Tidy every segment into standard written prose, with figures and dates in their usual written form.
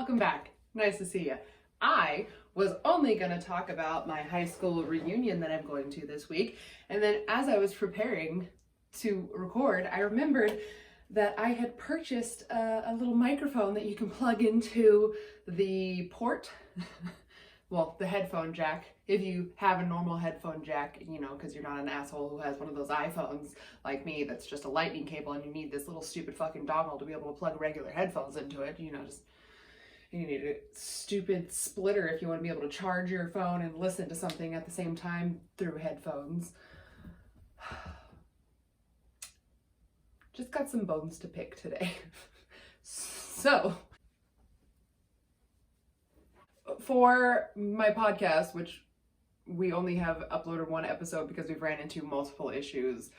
welcome back. Nice to see you. I was only going to talk about my high school reunion that I'm going to this week, and then as I was preparing to record, I remembered that I had purchased a little microphone that you can plug into the port, well, the headphone jack, if you have a normal headphone jack, you know, because you're not an asshole who has one of those iPhones like me that's just a lightning cable and you need this little stupid fucking dongle to be able to plug regular headphones into it, you know, just you need a stupid splitter if you want to be able to charge your phone and listen to something at the same time through headphones. Just got some bones to pick today. So, for my podcast, which we only have uploaded one episode because we've ran into multiple issues,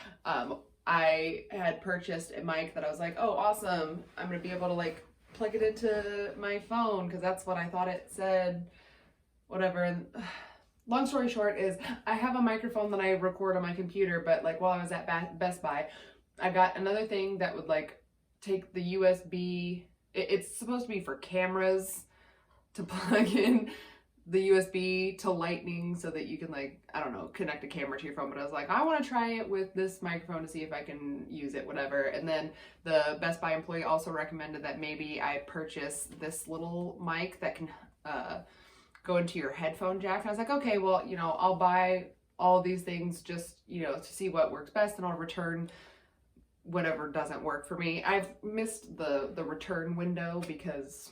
I had purchased a mic that I was like, oh, awesome. I'm going to be able to like plug it into my phone because that's what I thought it said, whatever. And long story short is I have a microphone that I record on my computer, but like while I was at Best Buy, I got another thing that would like take the USB. It's supposed to be for cameras to plug in the USB to lightning so that you can like, I don't know, connect a camera to your phone. But I was like, I want to try it with this microphone to see if I can use it, whatever. And then the Best Buy employee also recommended that maybe I purchase this little mic that can go into your headphone jack. And I was like, okay, well, you know, I'll buy all these things just, you know, to see what works best, and I'll return whatever doesn't work for me. I've missed the return window because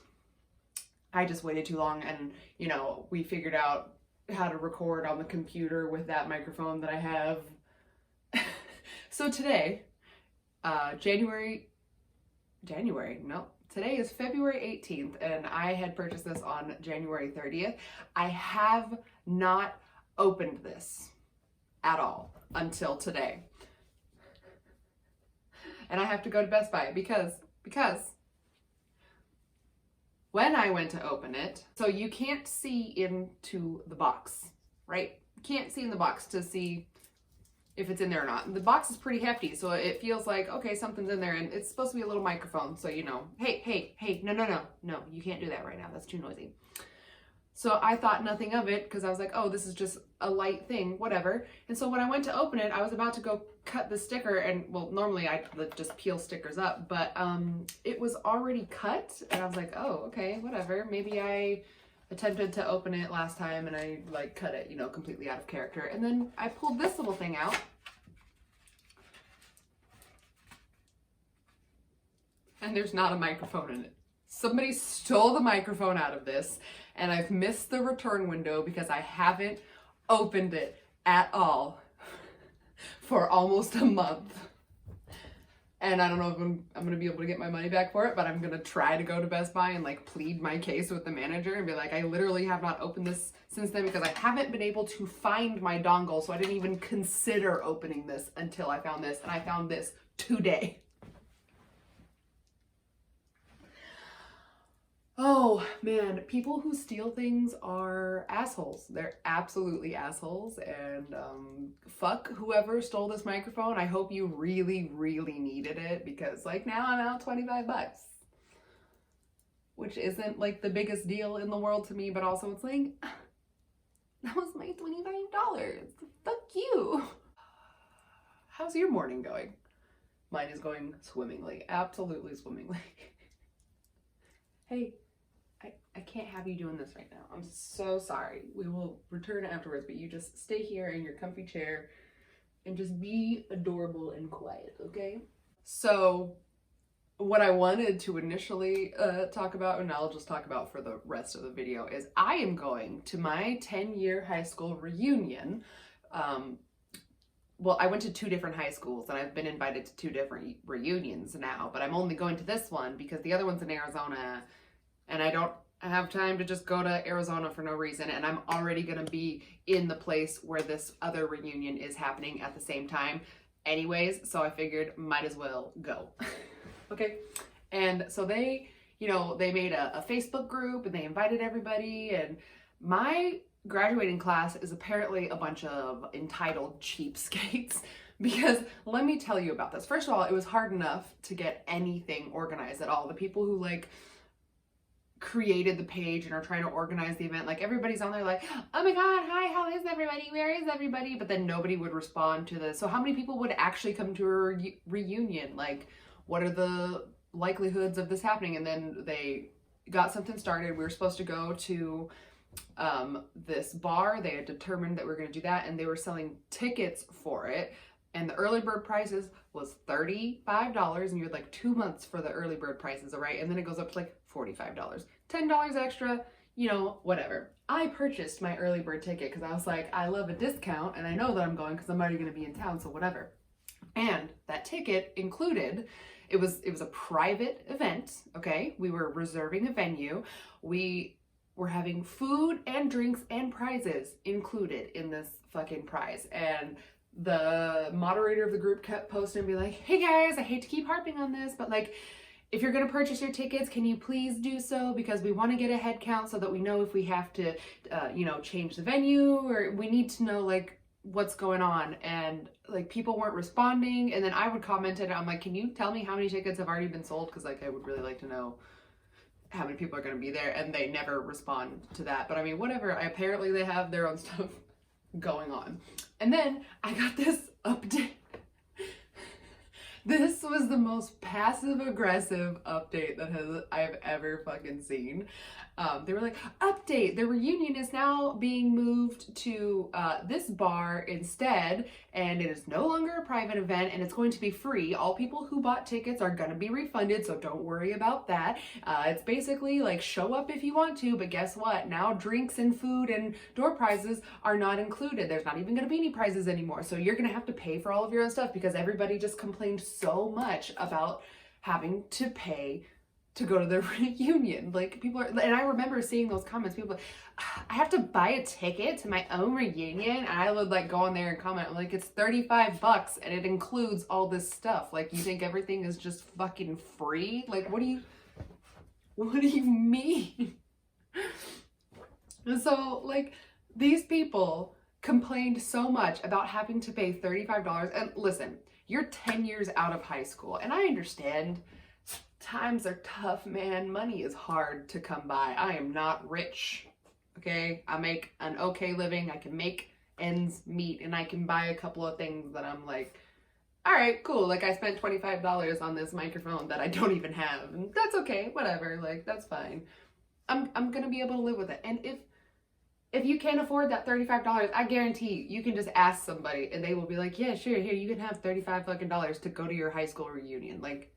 I just waited too long, and you know, we figured out how to record on the computer with that microphone that I have. So today, today is February 18th, and I had purchased this on January 30th. I have not opened this at all until today. And I have to go to Best Buy because when I went to open it, so you can't see into the box, right? You can't see in the box to see if it's in there or not. The box is pretty hefty, so it feels like, okay, something's in there, and it's supposed to be a little microphone, so you know, hey, no, you can't do that right now. That's too noisy. So I thought nothing of it because I was like, oh, this is just a light thing, whatever. And so when I went to open it, I was about to go cut the sticker, and well, normally I just peel stickers up, but it was already cut, and I was like, oh, okay, whatever. Maybe I attempted to open it last time and I like cut it, you know, completely out of character. And then I pulled this little thing out. And there's not a microphone in it. Somebody stole the microphone out of this, and I've missed the return window because I haven't opened it at all for almost a month. And I don't know if I'm going to be able to get my money back for it, but I'm going to try to go to Best Buy and like plead my case with the manager and be like, I literally have not opened this since then because I haven't been able to find my dongle, so I didn't even consider opening this until I found this, and I found this today. Oh man, people who steal things are assholes. They're absolutely assholes, and fuck whoever stole this microphone. I hope you really, really needed it because like now I'm out $25, which isn't like the biggest deal in the world to me, but also it's like, that was my $25. Fuck you. How's your morning going? Mine is going swimmingly, absolutely swimmingly. Hey, I can't have you doing this right now. I'm so sorry. We will return afterwards, but you just stay here in your comfy chair and just be adorable and quiet, okay? So what I wanted to initially talk about, and I'll just talk about for the rest of the video, is I am going to my 10-year high school reunion. Well, I went to 2 different high schools, and I've been invited to 2 different reunions now, but I'm only going to this one because the other one's in Arizona, and I don't have time to just go to Arizona for no reason, and I'm already gonna be in the place where this other reunion is happening at the same time anyways, so I figured might as well go. Okay, and so they, you know, they made a Facebook group and they invited everybody, and my graduating class is apparently a bunch of entitled cheapskates because let me tell you about this. First of all, it was hard enough to get anything organized at all. The people who like created the page and are trying to organize the event, like everybody's on there like, oh my god, hi, how is everybody, where is everybody? But then nobody would respond to this. So how many people would actually come to a reunion? Like, what are the likelihoods of this happening? And then they got something started. We were supposed to go to this bar. They had determined that we were going to do that, and they were selling tickets for it, and the early bird prices was $35, and you had like 2 months for the early bird prices, all right? And then it goes up to like $45, $10 extra, you know, whatever. I purchased my early bird ticket because I was like, I love a discount, and I know that I'm going because I'm already going to be in town, so whatever. And that ticket included, it was a private event, okay? We were reserving a venue. We were having food and drinks and prizes included in this fucking prize. And the moderator of the group kept posting and be like, hey guys, I hate to keep harping on this, but like, if you're going to purchase your tickets, can you please do so? Because we want to get a head count so that we know if we have to, you know, change the venue, or we need to know like what's going on. And like, people weren't responding. And then I would comment it. I'm like, can you tell me how many tickets have already been sold? Because like, I would really like to know how many people are going to be there. And they never respond to that. But I mean, whatever. Apparently they have their own stuff going on. And then I got this update. This was the most passive aggressive update that I've ever fucking seen. They were like, update, the reunion is now being moved to this bar instead, and it is no longer a private event, and it's going to be free. All people who bought tickets are going to be refunded, so don't worry about that. It's basically like, show up if you want to, but guess what? Now drinks and food and door prizes are not included. There's not even going to be any prizes anymore, so you're going to have to pay for all of your own stuff, because everybody just complained so much about having to pay to go to the reunion. Like, people are, and I remember seeing those comments, people like, I have to buy a ticket to my own reunion, and I would like go on there and comment, I'm like, it's $35 and it includes all this stuff. Like, you think everything is just fucking free? Like, what do you mean? And so like, these people complained so much about having to pay $35. And listen, you're 10 years out of high school, and I understand times are tough, man. Money is hard to come by. I am not rich, okay? I make an okay living. I can make ends meet, and I can buy a couple of things that I'm like, all right, cool. Like, I spent $25 on this microphone that I don't even have, and that's okay, whatever. Like, that's fine. I'm gonna be able to live with it. And if you can't afford that $35, I guarantee you can just ask somebody and they will be like, yeah, sure, here, you can have $35 fucking dollars to go to your high school reunion. Like,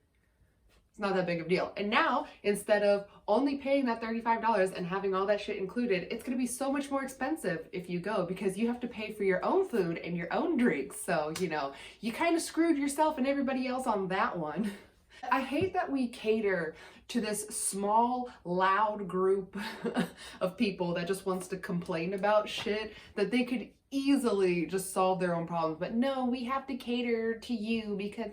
it's not that big of a deal. And now, instead of only paying that $35 and having all that shit included, it's going to be so much more expensive if you go, because you have to pay for your own food and your own drinks. So, you know, you kind of screwed yourself and everybody else on that one. I hate that we cater to this small, loud group of people that just wants to complain about shit that they could easily just solve their own problems. But no, we have to cater to you because,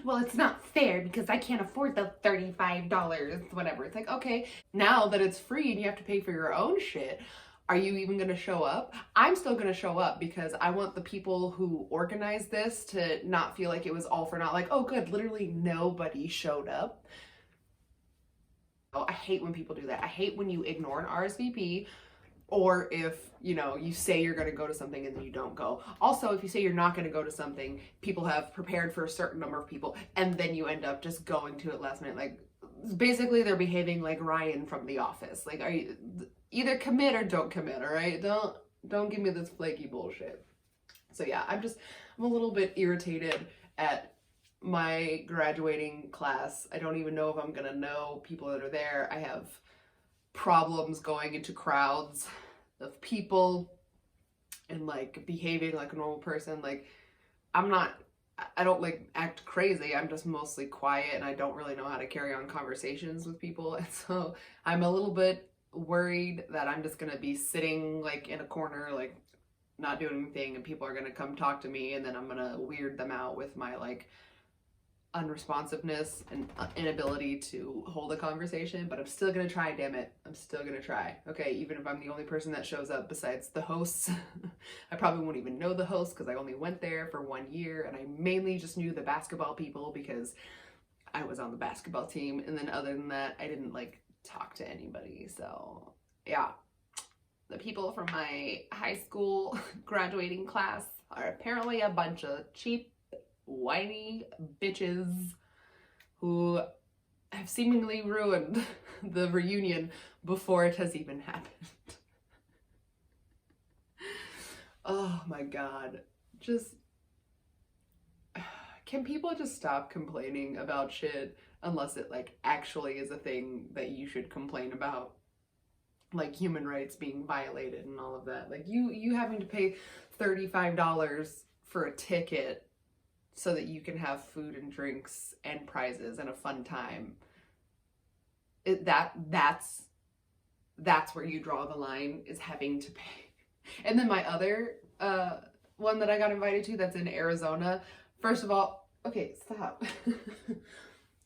well, it's not fair because I can't afford the $35, whatever. It's like, okay, now that it's free and you have to pay for your own shit, are you even going to show up? I'm still going to show up because I want the people who organized this to not feel like it was all for naught. Like, oh, good, literally nobody showed up. Oh, I hate when people do that. I hate when you ignore an RSVP, or if, you know, you say you're going to go to something and then you don't go. Also, if you say you're not going to go to something, people have prepared for a certain number of people, and then you end up just going to it last minute. Like, basically, they're behaving like Ryan from The Office. Like, are you either commit or don't commit, all right? Don't give me this flaky bullshit. So yeah, I'm a little bit irritated at my graduating class. I don't even know if I'm gonna know people that are there. I have problems going into crowds of people and like behaving like a normal person. Like, I don't like act crazy. I'm just mostly quiet, and I don't really know how to carry on conversations with people. And so I'm a little bit worried that I'm just gonna be sitting like in a corner, like not doing anything, and people are gonna come talk to me, and then I'm gonna weird them out with my like unresponsiveness and inability to hold a conversation. But I'm still gonna try, damn it. I'm still gonna try. Okay, even if I'm the only person that shows up besides the hosts. I probably won't even know the hosts because I only went there for 1 year, and I mainly just knew the basketball people because I was on the basketball team. And then other than that, I didn't like talk to anybody. So yeah, the people from my high school graduating class are apparently a bunch of cheap, whiny bitches who have seemingly ruined the reunion before it has even happened. Oh my God. Just, can people just stop complaining about shit unless it like actually is a thing that you should complain about? Like human rights being violated and all of that. Like you having to pay $35 for a ticket so that you can have food and drinks and prizes and a fun time. That's where you draw the line, is having to pay. And then my other one that I got invited to that's in Arizona. First of all, okay, stop.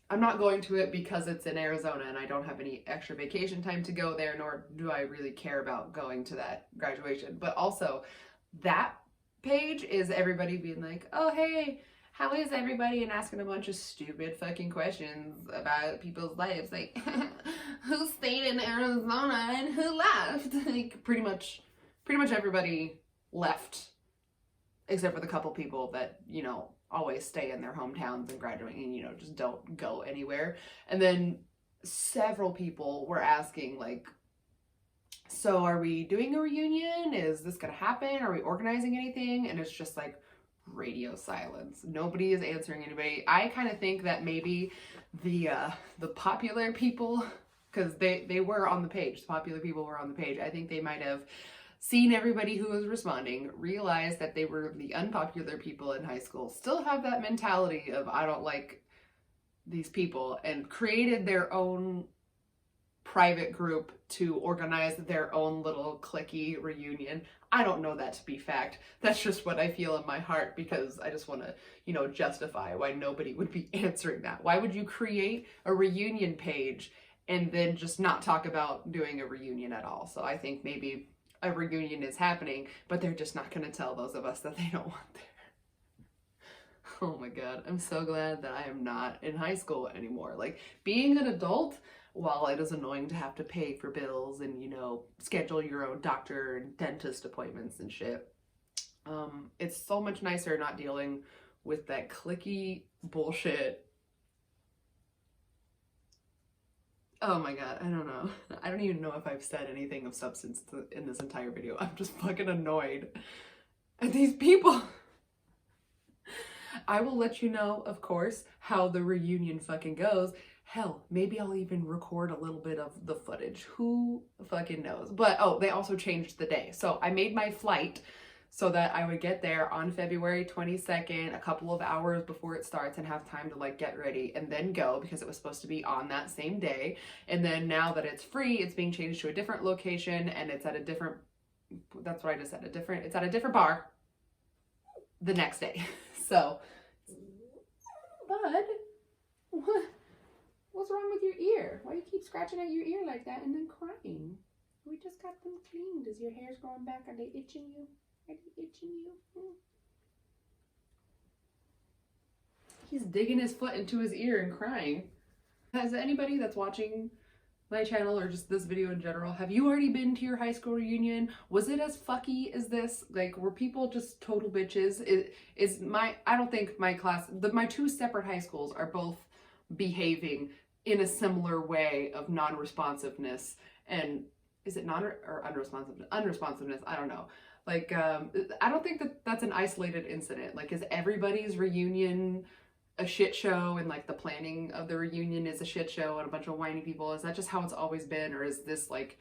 I'm not going to it because it's in Arizona and I don't have any extra vacation time to go there, nor do I really care about going to that graduation. But also, that page is everybody being like, oh, hey, how is everybody? And asking a bunch of stupid fucking questions about people's lives. Like, who stayed in Arizona and who left? Like, pretty much everybody left, except for the couple people that, you know, always stay in their hometowns and graduating and, you know, just don't go anywhere. And then several people were asking, like, so are we doing a reunion? Is this gonna happen? Are we organizing anything? And it's just like radio silence. Nobody is answering anybody. I kind of think that maybe the popular people, because they were on the page, the popular people were on the page, I think they might have seen everybody who was responding, realized that they were the unpopular people in high school, still have that mentality of I don't like these people, and created their own private group to organize their own little cliquey reunion. I don't know that to be fact. That's just what I feel in my heart, because I just want to, you know, justify why nobody would be answering that. Why would you create a reunion page and then just not talk about doing a reunion at all? So I think maybe a reunion is happening, but they're just not going to tell those of us that they don't want there. Oh my God, I'm so glad that I am not in high school anymore. Like, being an adult, while it is annoying to have to pay for bills and, you know, schedule your own doctor and dentist appointments and shit, it's so much nicer not dealing with that cliquey bullshit. Oh my God, I don't know. I don't even know if I've said anything of substance in this entire video. I'm just fucking annoyed at these people. I will let you know, of course, how the reunion fucking goes. Hell, maybe I'll even record a little bit of the footage. Who fucking knows? But, oh, they also changed the day. So I made my flight so that I would get there on February 22nd, a couple of hours before it starts, and have time to like get ready and then go, because it was supposed to be on that same day. And then now that it's free, it's being changed to a different location, and it's at a different, that's what I just said, it's at a different bar the next day. So, bud, what's wrong with your ear? Why do you keep scratching at your ear like that and then crying? We just got them cleaned. Is your hair's growing back? Are they itching you? Are they itching you? He's digging his foot into his ear and crying. Has anybody that's watching my channel or just this video in general, have you already been to your high school reunion? Was it as fucky as this? Like, were people just total bitches? I don't think my class, my two separate high schools are both behaving in a similar way of non-responsiveness. And is it non or unresponsiveness? I don't know. Like, I don't think that that's an isolated incident. Like, is everybody's reunion a shit show, and like the planning of the reunion is a shit show and a bunch of whiny people? Is that just how it's always been, or is this like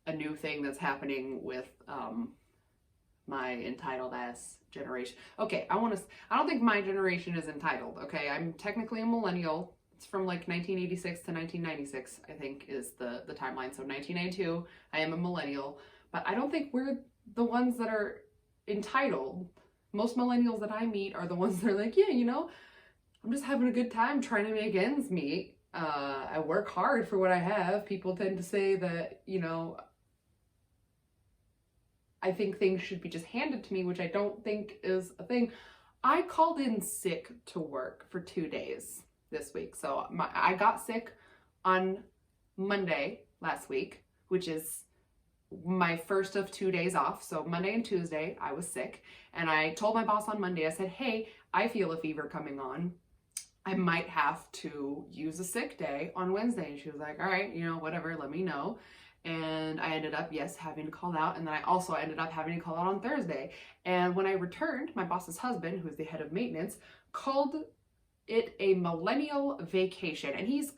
a new thing that's happening with my entitled ass generation? Okay, I don't think my generation is entitled. Okay, I'm technically a millennial. It's from like 1986 to 1996, I think, is the timeline. So 1992, I am a millennial, but I don't think we're the ones that are entitled. Most millennials that I meet are the ones that are like, yeah, you know, I'm just having a good time trying to make ends meet. I work hard for what I have. People tend to say that, you know, I think things should be just handed to me, which I don't think is a thing. I called in sick to work for 2 days this week. So I got sick on Monday last week, which is my first of 2 days off. So Monday and Tuesday, I was sick. And I told my boss on Monday, I said, hey, I feel a fever coming on. I might have to use a sick day on Wednesday. And she was like, all right, whatever, let me know. And I ended up, yes, having to call out. And then I also ended up having to call out on Thursday. And when I returned, my boss's husband, who's the head of maintenance, called it a millennial vacation. And he's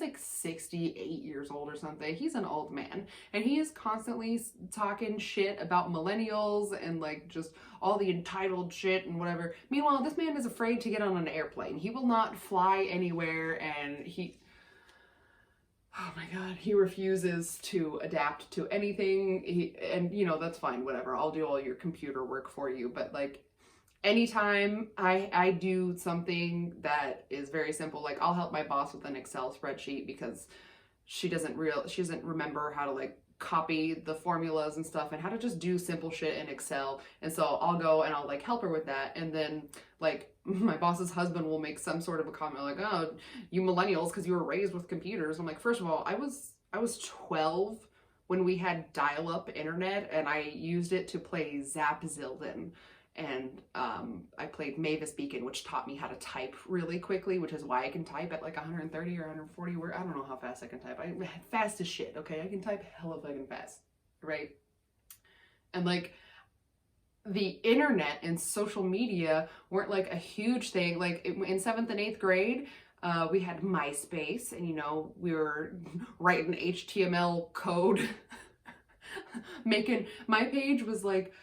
like 68 years old or something. He's an old man, and he is constantly talking shit about millennials and like just all the entitled shit and whatever. Meanwhile, this man is afraid to get on an airplane. He will not fly anywhere, and oh my God, he refuses to adapt to anything. And that's fine, whatever. I'll do all your computer work for you. But like, anytime I do something that is very simple, like I'll help my boss with an Excel spreadsheet because she doesn't remember how to like copy the formulas and stuff and how to just do simple shit in Excel. And so I'll go and I'll like help her with that. And then like my boss's husband will make some sort of a comment like, oh, you millennials, because you were raised with computers. I'm like, first of all, I was 12 when we had dial-up internet, and I used it to play Zap Zildin. And I played Mavis Beacon, which taught me how to type really quickly, which is why I can type at like 130 or 140 words. I don't know how fast I can type. I'm fast as shit, okay? I can type hella fucking fast, right? And like, the internet and social media weren't like a huge thing. Like in 7th and 8th grade, we had MySpace, and we were writing HTML code. My page was like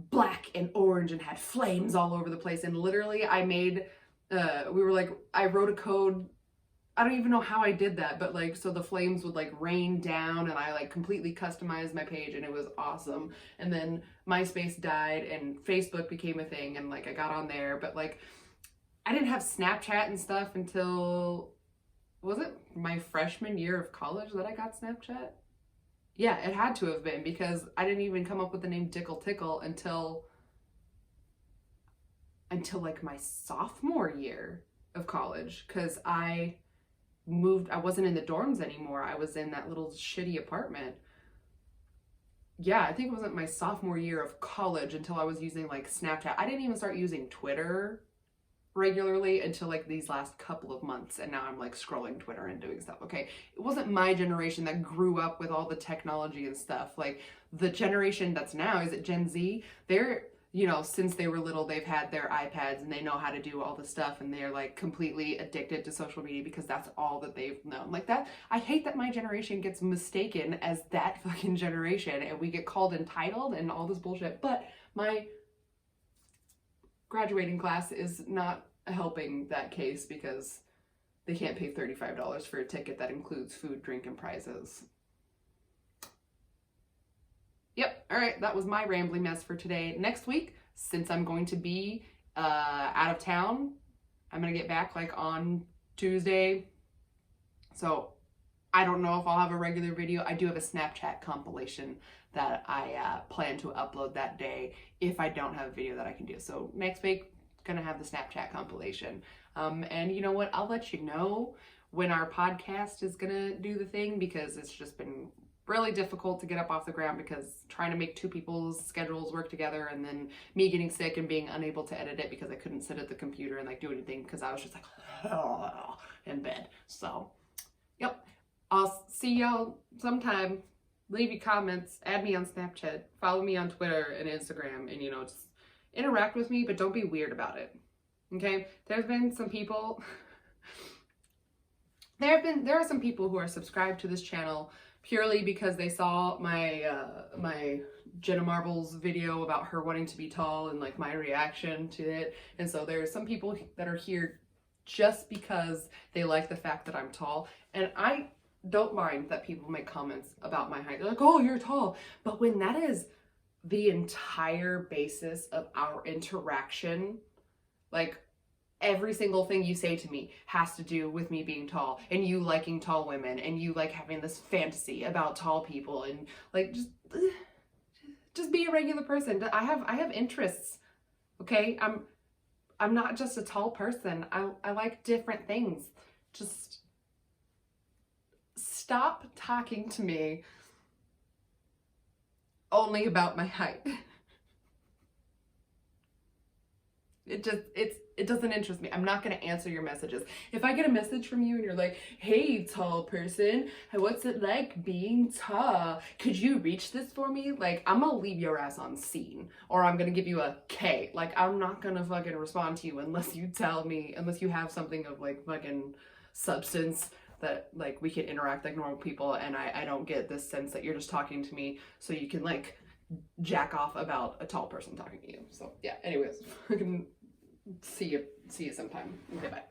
black and orange and had flames all over the place, and literally I wrote a code. I don't even know how I did that, but like, so the flames would like rain down, and I like completely customized my page, and it was awesome. And then MySpace died and Facebook became a thing, and like I got on there, but like I didn't have Snapchat and stuff until, was it my freshman year of college that I got Snapchat? Yeah, it had to have been, because I didn't even come up with the name Dickle Tickle until like my sophomore year of college, because I wasn't in the dorms anymore. I was in that little shitty apartment. Yeah, I think it wasn't my sophomore year of college until I was using like Snapchat. I didn't even start using Twitter regularly until like these last couple of months, and now I'm like scrolling Twitter and doing stuff. Okay, it wasn't my generation that grew up with all the technology and stuff. Like the generation that's now, is it Gen Z? They're, since they were little, they've had their iPads and they know how to do all the stuff, and they're like completely addicted to social media because that's all that they've known. Like that, I hate that my generation gets mistaken as that fucking generation, and we get called entitled and all this bullshit. But my graduating class is not helping that case, because they can't pay $35 for a ticket that includes food, drink, and prizes. Yep, all right, that was my rambling mess for today. Next week, since I'm going to be out of town, I'm gonna get back like on Tuesday, so I don't know if I'll have a regular video. I do have a Snapchat compilation that I plan to upload that day if I don't have a video that I can do. So next week, gonna have the Snapchat compilation. And you know what? I'll let you know when our podcast is gonna do the thing, because it's just been really difficult to get up off the ground, because trying to make two people's schedules work together, and then me getting sick and being unable to edit it because I couldn't sit at the computer and like do anything because I was just like in bed. So, yep. I'll see y'all sometime. Leave your comments, add me on Snapchat, follow me on Twitter and Instagram, and just interact with me, but don't be weird about it. Okay? There's been some people there are some people who are subscribed to this channel purely because they saw my my Jenna Marbles video about her wanting to be tall and like my reaction to it. And so there are some people that are here just because they like the fact that I'm tall, and I don't mind that people make comments about my height. They're like, oh, you're tall. But when that is the entire basis of our interaction, like every single thing you say to me has to do with me being tall, and you liking tall women, and you like having this fantasy about tall people, and like just be a regular person. I have interests. Okay? I'm not just a tall person. I like different things. Just stop talking to me only about my height. It doesn't interest me. I'm not going to answer your messages. If I get a message from you and you're like, hey, tall person, what's it like being tall? Could you reach this for me? Like, I'm going to leave your ass on scene, or I'm going to give you a K. Like, I'm not going to fucking respond to you unless you tell me, unless you have something of like fucking substance that like we can interact like normal people, and I don't get this sense that you're just talking to me so you can like jack off about a tall person talking to you. So yeah, anyways, I can see you sometime. Okay, bye.